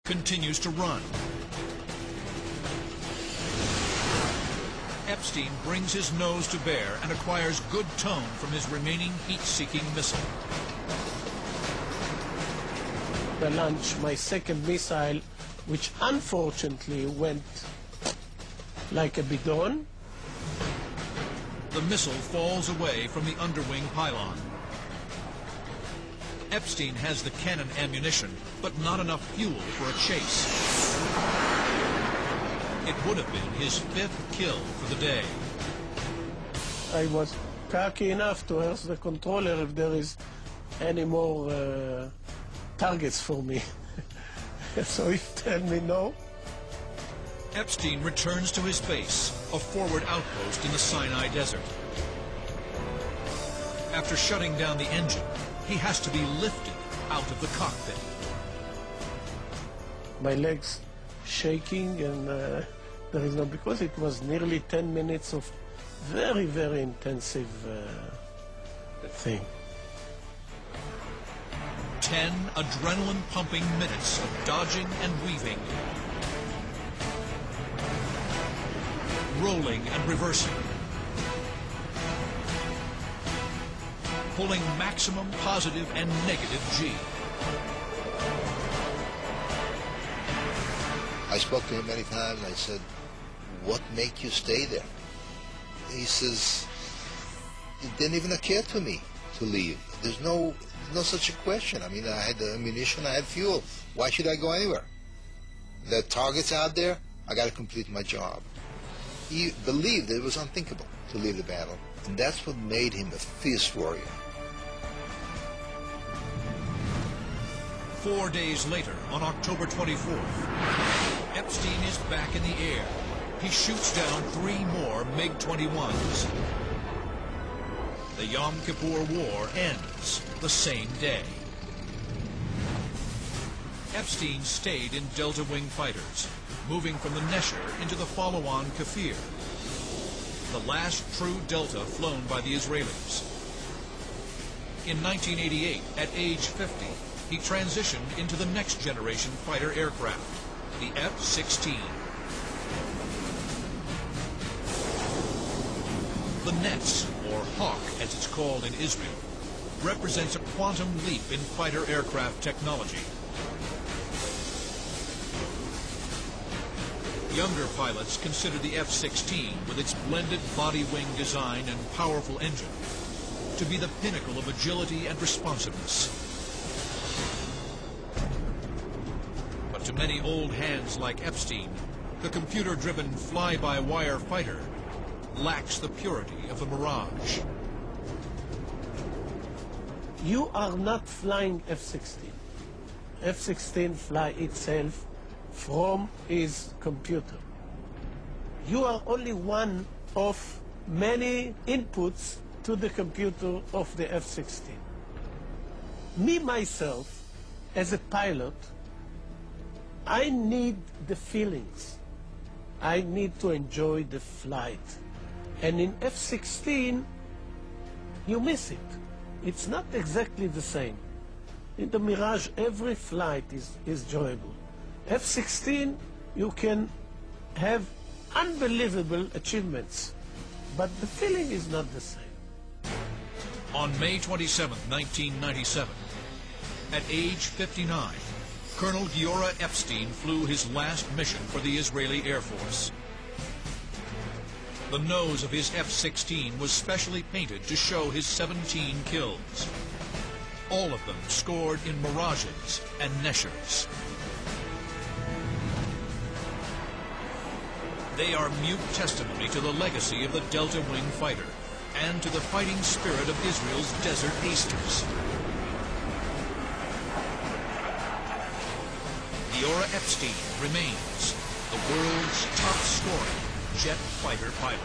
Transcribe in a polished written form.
continues to run. Epstein brings his nose to bear and acquires good tone from his remaining heat-seeking missile. The launch my second missile, which unfortunately went like a bidon. The missile falls away from the underwing pylon. Epstein has the cannon ammunition, but not enough fuel for a chase. It would have been his 5th kill for the day. I was cocky enough to ask the controller if there is any more targets for me. So he told me no. Epstein returns to his base, a forward outpost in the Sinai Desert. After shutting down the engine, he has to be lifted out of the cockpit. My legs shaking, and there is no, because it was nearly 10 minutes of very, very intensive thing. 10 adrenaline-pumping minutes of dodging and weaving, rolling and reversing, pulling maximum positive and negative G. I spoke to him many times. I said, "What make you stay there?" He says, "It didn't even occur to me to leave. There's no such a question. I mean, I had the ammunition, I had fuel. Why should I go anywhere? There are targets out there. I got to complete my job." He believed it was unthinkable to leave the battle, and that's what made him a fierce warrior. 4 days later, on October 24th, Epstein is back in the air. He shoots down 3 more MiG-21s. The Yom Kippur War ends the same day. Epstein stayed in Delta Wing fighters, moving from the Nesher into the follow-on Kafir, the last true Delta flown by the Israelis. In 1988, at age 50, he transitioned into the next generation fighter aircraft, the F-16. The Netz, or Hawk as it's called in Israel, represents a quantum leap in fighter aircraft technology. Younger pilots consider the F-16, with its blended body-wing design and powerful engine, to be the pinnacle of agility and responsiveness. But to many old hands like Epstein, the computer-driven fly-by-wire fighter lacks the purity of the Mirage. You are not flying F-16. F-16 fly itself from his computer. You are only one of many inputs to the computer of the F-16. Me, myself, as a pilot, I need the feelings. I need to enjoy the flight. And in F-16, you miss it. It's not exactly the same. In the Mirage, every flight is enjoyable. F-16, you can have unbelievable achievements, but the feeling is not the same. On May 27, 1997, at age 59, Colonel Giora Epstein flew his last mission for the Israeli Air Force. The nose of his F-16 was specially painted to show his 17 kills, all of them scored in Mirages and Neshers. They are mute testimony to the legacy of the Delta Wing fighter and to the fighting spirit of Israel's desert aces. Giora Epstein remains the world's top-scoring jet fighter pilot.